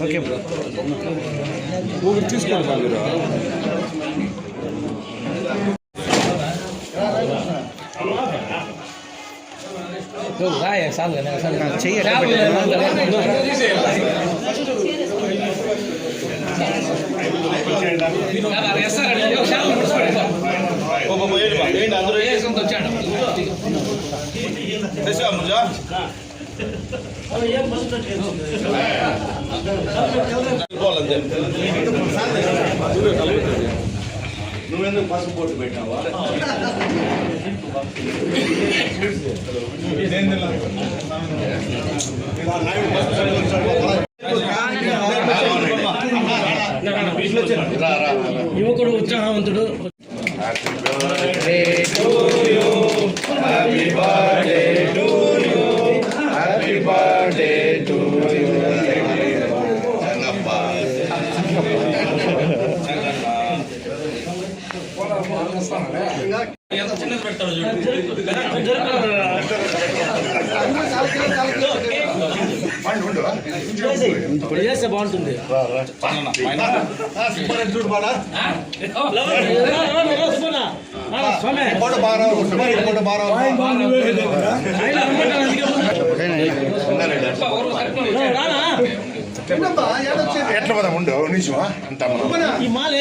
Okay తీసుకోండి నువ్వెందుకు పసుపు పోటు పెట్టావా? యువకుడు ఉత్సాహవంతుడు. చిన్నది పెడతాడు చేస్తే బాగుంటుంది. ఎట్లా పదా ఉండు నిజమా అంత ఈ మాల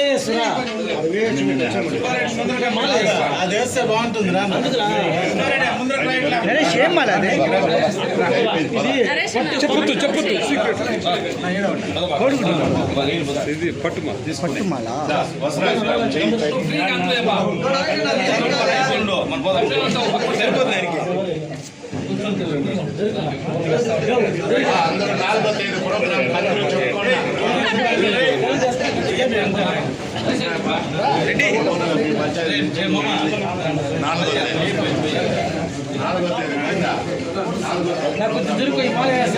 అది వేస్తే బాగుంటుంది రా. చెప్పొద్దు పట్టుమాల అందరూ 45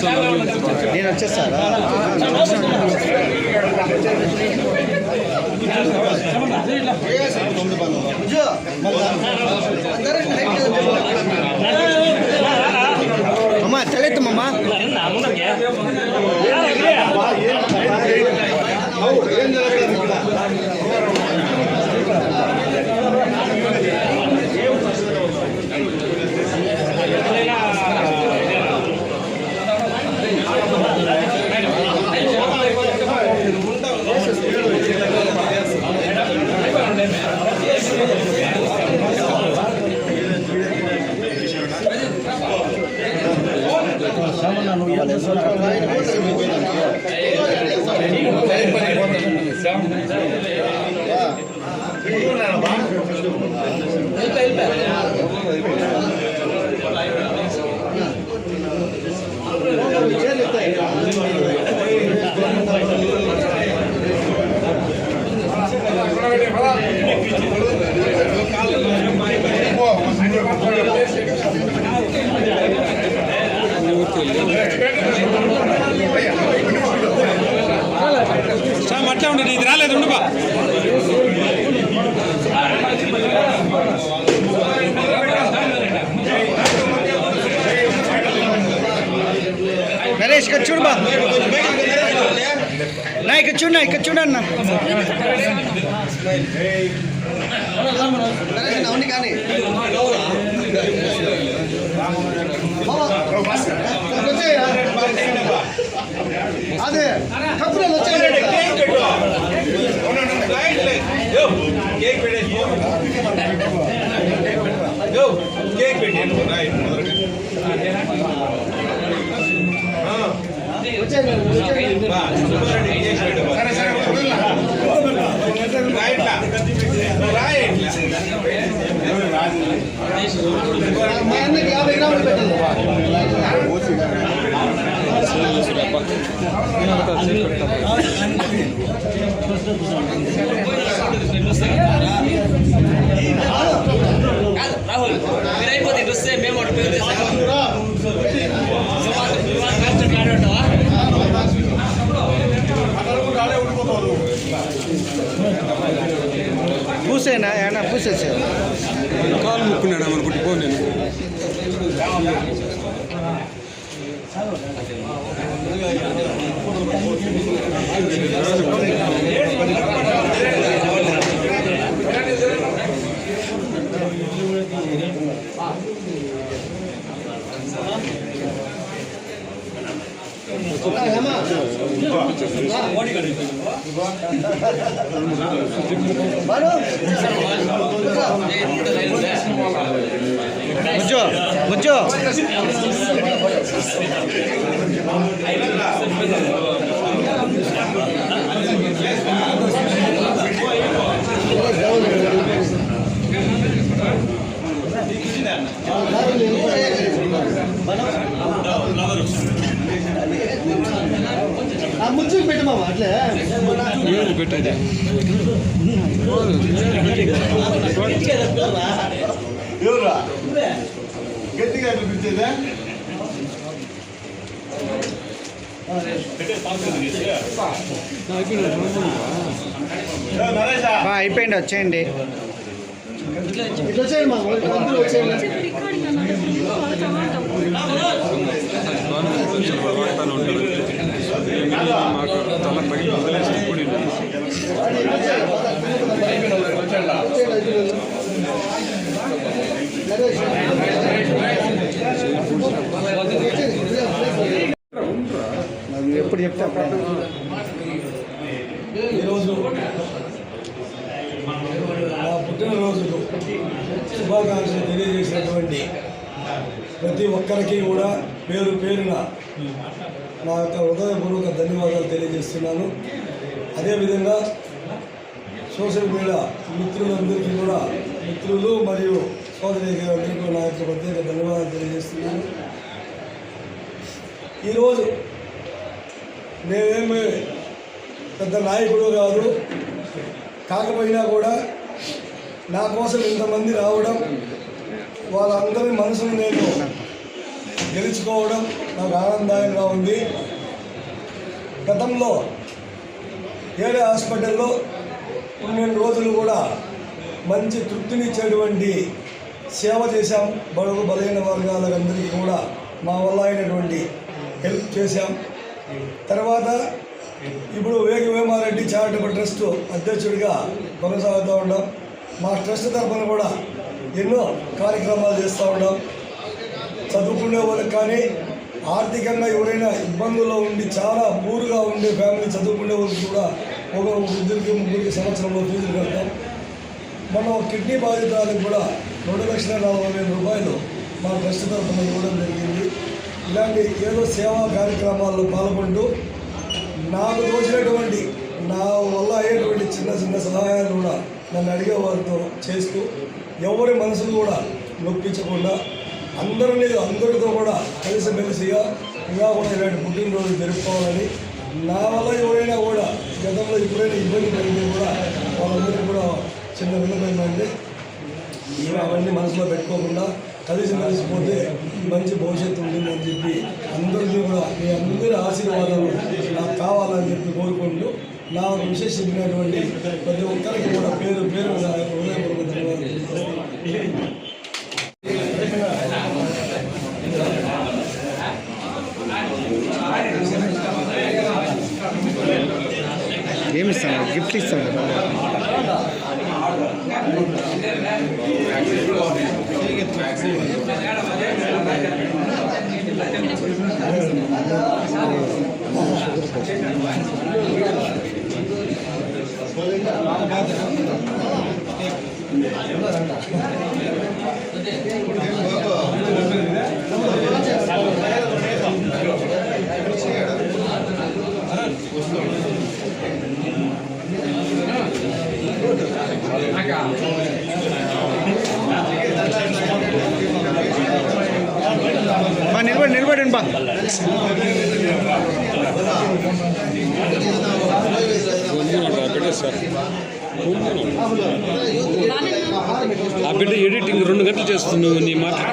ప్రోగ్రాం చెప్పుకోండి. నేను వచ్చేస్తారా? అమ్మా తెలెత్తమ్మా. అట్లా ఉండదు, ఇది రాలేదు ఉండు బా. నరేష్ ఇక్కడ చూడు బా. నా ఇక్కడ చూడన్న. అవును కానీ అదే కప్పులు వచ్చాయి. మా అన్నకి 50 గ్రాములు పెట్టండి. రాహుల్ ఏమైనా ఏమైనా పూసేసావు కాలు ముక్కున్నాడు మన గుట్టి పో నేను ముజ్జో ముచ్చు పెట్టమా అట్లే పెట్టేది గట్టిగా అనిపించేదా అయిపోయింది వచ్చేయండి ఇట్లా వచ్చేయండి మా అందరూ వచ్చేయండి మాకు తల పైకి వదిలేసి కూడి ఎప్పుడు చెప్తే ఈరోజు నా పుట్టినరోజు శుభాకాంక్షలు తెలియజేసినటువంటి ప్రతి ఒక్కరికి కూడా పేరు పేరున నా యొక్క హృదయపూర్వక ధన్యవాదాలు తెలియజేస్తున్నాను. అదేవిధంగా సోషల్ మీడియా మిత్రులందరికీ కూడా మిత్రులు మరియు సోదరులందరికీ నా యొక్క ప్రత్యేక ధన్యవాదాలు తెలియజేస్తున్నాను. ఈరోజు నేనేమి పెద్ద నాయకుడు కాదు, కాకపోయినా కూడా నా కోసం ఇంతమంది రావడం, వాళ్ళందరి మనసును నేను గెలుచుకోవడం నాకు ఆనందంగా ఉంది. గతంలో ఏడే హాస్పిటల్లో 12 రోజులు కూడా మంచి తృప్తినిచ్చేటువంటి సేవ చేశాం. బడుగు బలహీన వర్గాలందరికీ కూడా మా వల్ల అయినటువంటి హెల్ప్ చేశాం. తర్వాత ఇప్పుడు వేమారెడ్డి చారిటబుల్ ట్రస్ట్ అధ్యక్షుడిగా కొనసాగుతూ ఉన్నాం. మా ట్రస్ట్ తరఫున కూడా ఎన్నో కార్యక్రమాలు చేస్తూ ఉన్నాం. చదువుకునే వాళ్ళకి కానీ ఆర్థికంగా ఎవరైనా ఇబ్బందుల్లో ఉండి చాలా పూర్గా ఉండే ఫ్యామిలీ చదువుకునే వాళ్ళకి కూడా ఒక 2-3 సంవత్సరంలో ఫీజులు కడతాం. మనం కిడ్నీ బాధితులకు కూడా 2,40,000 రూపాయలు మా ట్రస్ట్ తరఫున ఇవ్వడం జరిగింది. ఇలాంటి ఏదో సేవా కార్యక్రమాల్లో పాల్గొంటూ నాకు తోచినటువంటి నా వల్ల అయ్యేటువంటి చిన్న సహాయాలు కూడా నన్ను అడిగే వారితో చేస్తూ ఎవరి మనసును కూడా నొప్పించకుండా అందరితో కూడా కలిసిమెలిసిగా ఇంకా కూడా ఇలాంటి పుట్టినరోజు జరుపుకోవాలని, నా వల్ల ఎవరైనా కూడా గతంలో ఎప్పుడైనా ఇబ్బంది కలిగితే కూడా వాళ్ళందరికీ కూడా చిన్న విన్నపమైందండి. అవన్నీ మనసులో పెట్టుకోకుండా కలిసిమెలిసిపోతే మంచి భవిష్యత్తు ఉంటుందని చెప్పి అందరికీ కూడా మీ అందరి ఆశీర్వాదాలు నాకు కావాలని చెప్పి కోరుకుంటూ నా విశేషమైనటువంటి ప్రతి ఒక్కరికి కూడా పేరు నా హృదయపూర్వక ధన్యవాదాలు. ఏమి ఇస్తాను, గిఫ్ట్ ఇస్తాను. నిలబడండి బా. ఆ బిడ్డ ఎడిటింగ్ 2 గంటలు చేస్తున్నావు నీ మాటకి.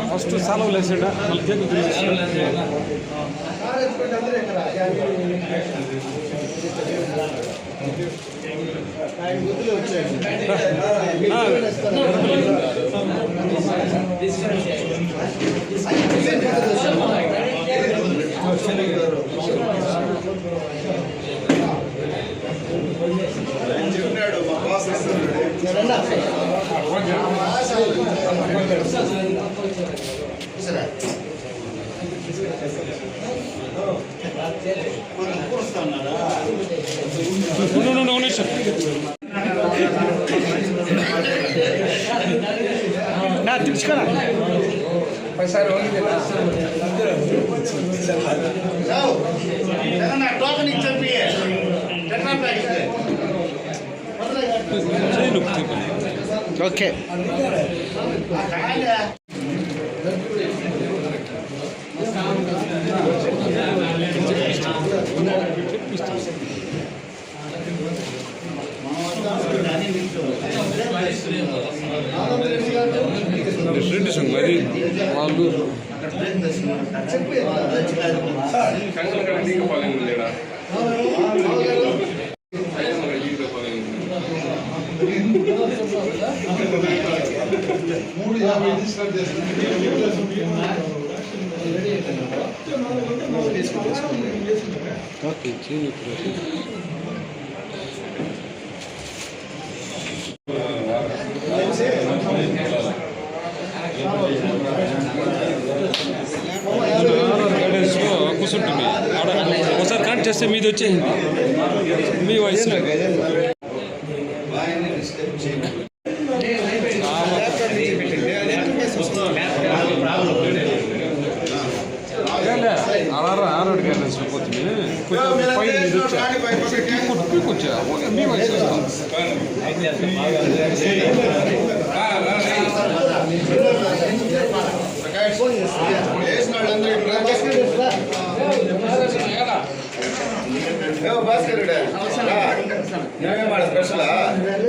ఫస్ట్ సెలవులు వేసాడా మళ్ళీ కేక్ చెప్పినాడు మా బాస్ నా తీసుకురా టోకన్ ఇచ్చి చెప్పి ఓకే రెడ్డి సంఘం మరి వాళ్ళు ఓకే కూర్చుంటుంది ఒకసారి కనెక్ట్ చేస్తే మీది వచ్చేసింది మీ వయసు ఆరోడు గైడెన్స్ పోతుంది కొంచెం పైన ఇది వచ్చా మీ వయసు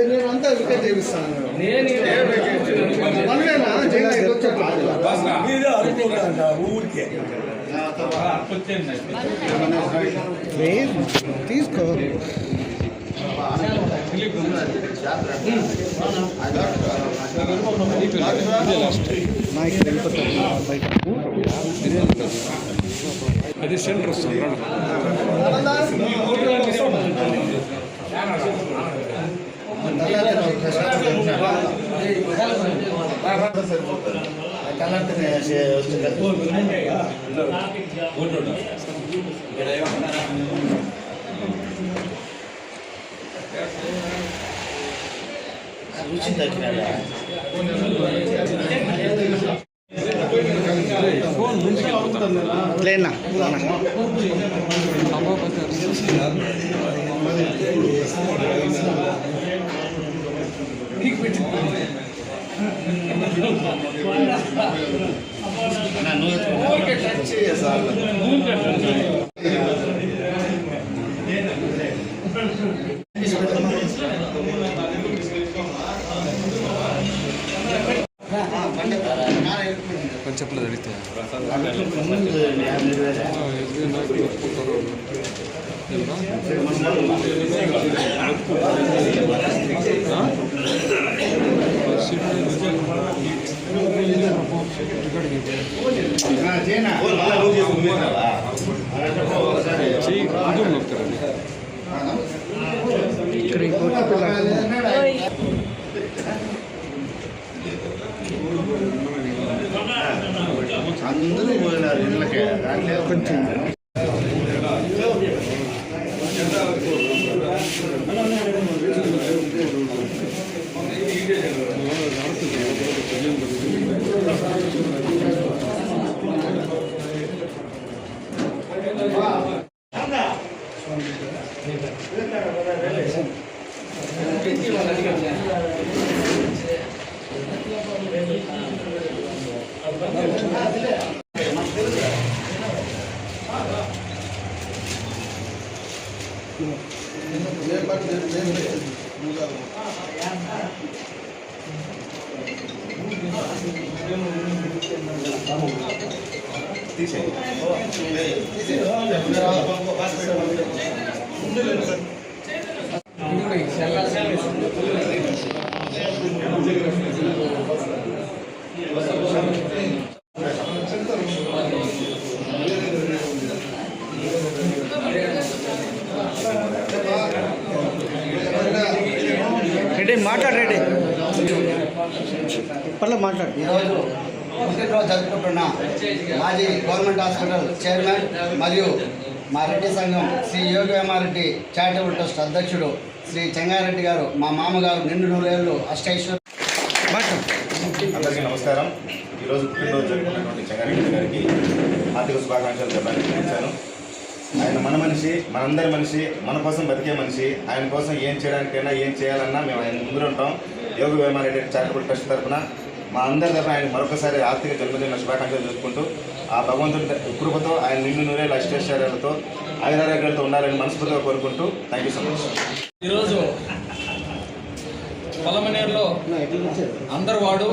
నేనంతా వికెట్ చేపిస్తాను మీరే అనుకుంటారంట ఊరికే తీసుకో అది సెంటర్ వస్తుంది రుచి తగ్గినాడా ఫోన్ ముందుకు వెళ్ళిపోతాను లేనా చెప్పలేదు అడిగితే అందరూ పోయినారు ఇళ్ళకే కొంచెం ఏ తీసేయి. రెడ్డి మాట్లాడు రెడ్డి పర్లేదు మాట్లాడు. ఈరోజు పుట్టినరోజు జరుపుకుంటున్న మాజీ గవర్నమెంట్ హాస్పిటల్ చైర్మన్ మరియు మా రెడ్డి సంఘం శ్రీ యోగి వేమారెడ్డి చారిటబుల్ ట్రస్ట్ అధ్యక్షుడు శ్రీ చెంగారెడ్డి గారు, మా మామగారు నిండు నూరేళ్ళు అష్టైశ్వర్యం. అందరికీ నమస్కారం. ఈరోజు పుట్టినరోజు జరుపుకున్నటువంటి చెంగారెడ్డి గారికి ఆర్థిక శుభాకాంక్షలు చెప్పడానికి వచ్చాను. ఆయన మన మనిషి, మనందరి మనిషి, మన కోసం బతికే మనిషి. ఆయన కోసం ఏం చేయడానికైనా ఏం చేయాలన్నా మేము ఆయన ముందు ఉంటాం. యోగి వేమారెడ్డి చారిటబుల్ ట్రస్ట్ తరఫున మా అందరి తరఫున ఆయన మరొకసారి ఆర్థిక జన్మదిన శుభాకాంక్షలు జరుపుకుంటూ ఆ భగవంతుడి కృపతో ఆయన నిండు నూరేళ్ళ అష్టైశ్వర్యాలతో ఆయురారోగ్యాలతో ఉండాలని మనస్ఫూర్తిగా కోరుకుంటూ థ్యాంక్ యూ సో మచ్. ఈరోజు పలమనేరులో అందరు వాడు,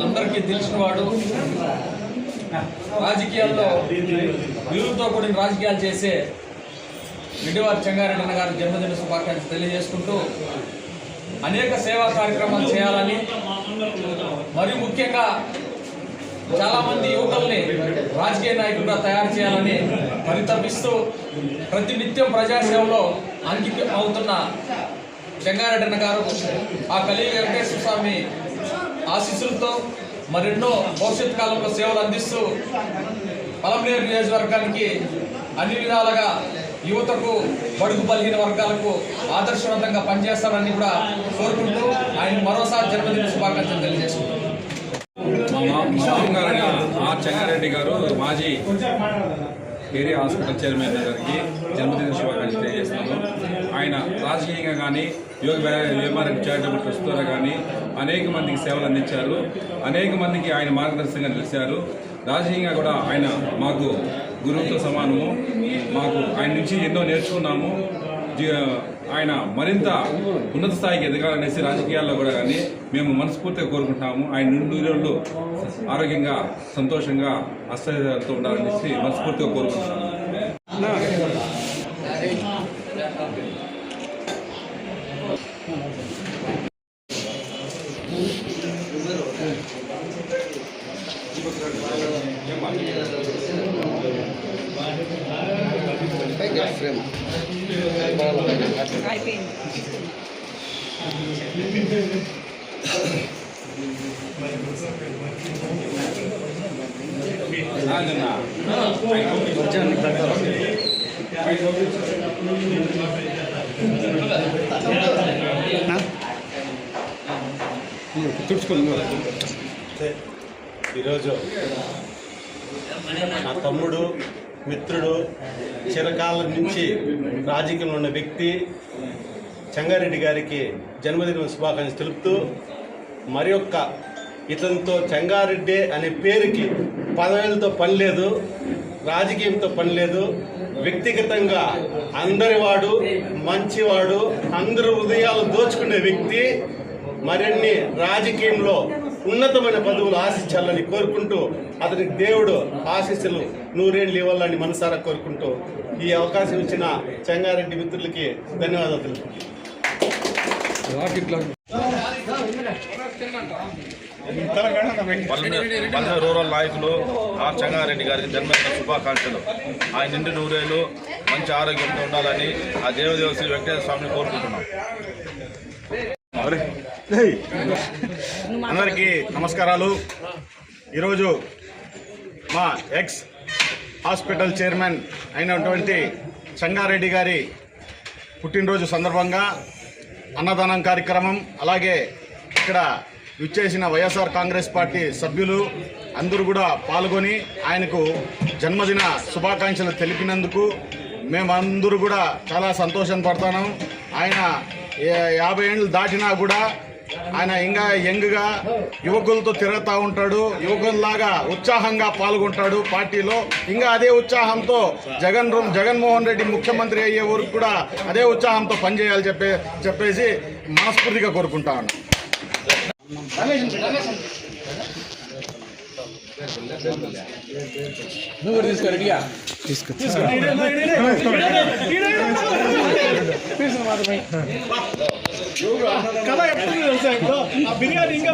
అందరికీ తెలిసిన వాడు, రాజకీయాల్లో విలువతో కూడిన రాజకీయాలు చేసే రెడ్డివారి చెంగారెడ్డి గారి జన్మదిన శుభాకాంక్షలు తెలియజేసుకుంటూ అనేక సేవా కార్యక్రమాలు చేయాలని, మరి ముఖ్యంగా చాలామంది యువకుల్ని రాజకీయ నాయకులుగా తయారు చేయాలని పరితపిస్తూ ప్రతినిత్యం ప్రజాసేవలో అంకితం అవుతున్న చెంగారెడ్డి గారు ఆ కలియుగ వెంకటేశ్వర స్వామి ఆశీస్సులతో మరెన్నో భవిష్యత్ కాలంలో సేవలు అందిస్తూ పలమనేరు నియోజకవర్గానికి అన్ని విధాలుగా యువతకు, బడుగు బలహీన వర్గాలకు ఆదర్శవంతంగా పనిచేస్తారని కూడా కోరుకుంటూ ఆయన మరోసారి జన్మదిన శుభాకాంక్షలు తెలియజేసుకుంటున్నారు. ఆర్ చెంగారెడ్డి గారు మాజీ ఏరియా హాస్పిటల్ చైర్మన్ గారికి జన్మదిన శుభాకాంక్షలు తెలియజేస్తున్నాను. ఆయన రాజకీయంగా కానీ యోగి వేమారెడ్డి చారిటబుల్ ట్రస్ట్ ద్వారా కానీ అనేక మందికి సేవలు అందించారు. అనేక మందికి ఆయన మార్గదర్శకంగా నిలిచారు. రాజకీయంగా కూడా ఆయన మాకు గురువుతో సమానము. మాకు ఆయన నుంచి ఎన్నో నేర్చుకున్నాము. ఆయన మరింత ఉన్నత స్థాయికి ఎదగాలనేసి రాజకీయాల్లో కూడా కానీ మేము మనస్ఫూర్తిగా కోరుకుంటున్నాము. ఆయన నిండు ఆరోగ్యంగా, సంతోషంగా, అష్టైశ్వర్యాలతో ఉండాలనేసి మనస్ఫూర్తిగా కోరుకుంటున్నాము. ఈరోజు నా తమ్ముడు, మిత్రుడు, చిరకాలం నుంచి రాజకీయంలో ఉన్న వ్యక్తి చెంగారెడ్డి గారికి జన్మదిన శుభాకాంక్షలు తెలుపుతూ, మరి ఒక్క ఇతనితో చెంగారెడ్డి అనే పేరుకి పదవులతో పని లేదు, రాజకీయంతో పని లేదు. వ్యక్తిగతంగా అందరివాడు, మంచివాడు, అందరి హృదయాలు దోచుకునే వ్యక్తి. మరిన్ని రాజకీయంలో ఉన్నతమైన పదవులు ఆశించాలని కోరుకుంటూ, అతనికి దేవుడు ఆశీస్సులు నూరేళ్ళు ఇవ్వాలని మనసారా కోరుకుంటూ ఈ అవకాశం ఇచ్చిన చెంగారెడ్డి మిత్రులకి ధన్యవాదాలు తెలుపుకుంటున్నాను. పల్లె రూరల్ నాయకులు ఆర్ చెంగారెడ్డి గారికి జన్మదిన శుభాకాంక్షలు. ఆయన నిండు నూరేళ్ళు మంచి ఆరోగ్యంతో ఉండాలని ఆ దేవదేవ శ్రీ వెంకటేశ్వర స్వామిని కోరుకుంటున్నాం. అందరికీ నమస్కారాలు. ఈరోజు మా ఎక్స్ హాస్పిటల్ చైర్మన్ అయినటువంటి చెంగారెడ్డి గారి పుట్టినరోజు సందర్భంగా అన్నదానం కార్యక్రమం, అలాగే ఇక్కడ విచ్చేసిన వైఎస్ఆర్ కాంగ్రెస్ పార్టీ సభ్యులు అందరూ కూడా పాల్గొని ఆయనకు జన్మదిన శుభాకాంక్షలు తెలిపినందుకు మేమందరూ కూడా చాలా సంతోషం పడుతున్నాం. ఆయన 50 ఏళ్ళు దాటినా కూడా ఆయన ఇంకా యంగ్గా యువకులతో తిరుగుతూ ఉంటాడు. యువకుల్లాగా ఉత్సాహంగా పాల్గొంటాడు పార్టీలో. ఇంకా అదే ఉత్సాహంతో జగన్మోహన్ రెడ్డి ముఖ్యమంత్రి అయ్యే వరకు కూడా అదే ఉత్సాహంతో పనిచేయాలని చెప్పేసి మనస్ఫూర్తిగా కోరుకుంటా ఉన్నాను. బిర్యానీ ఇంకా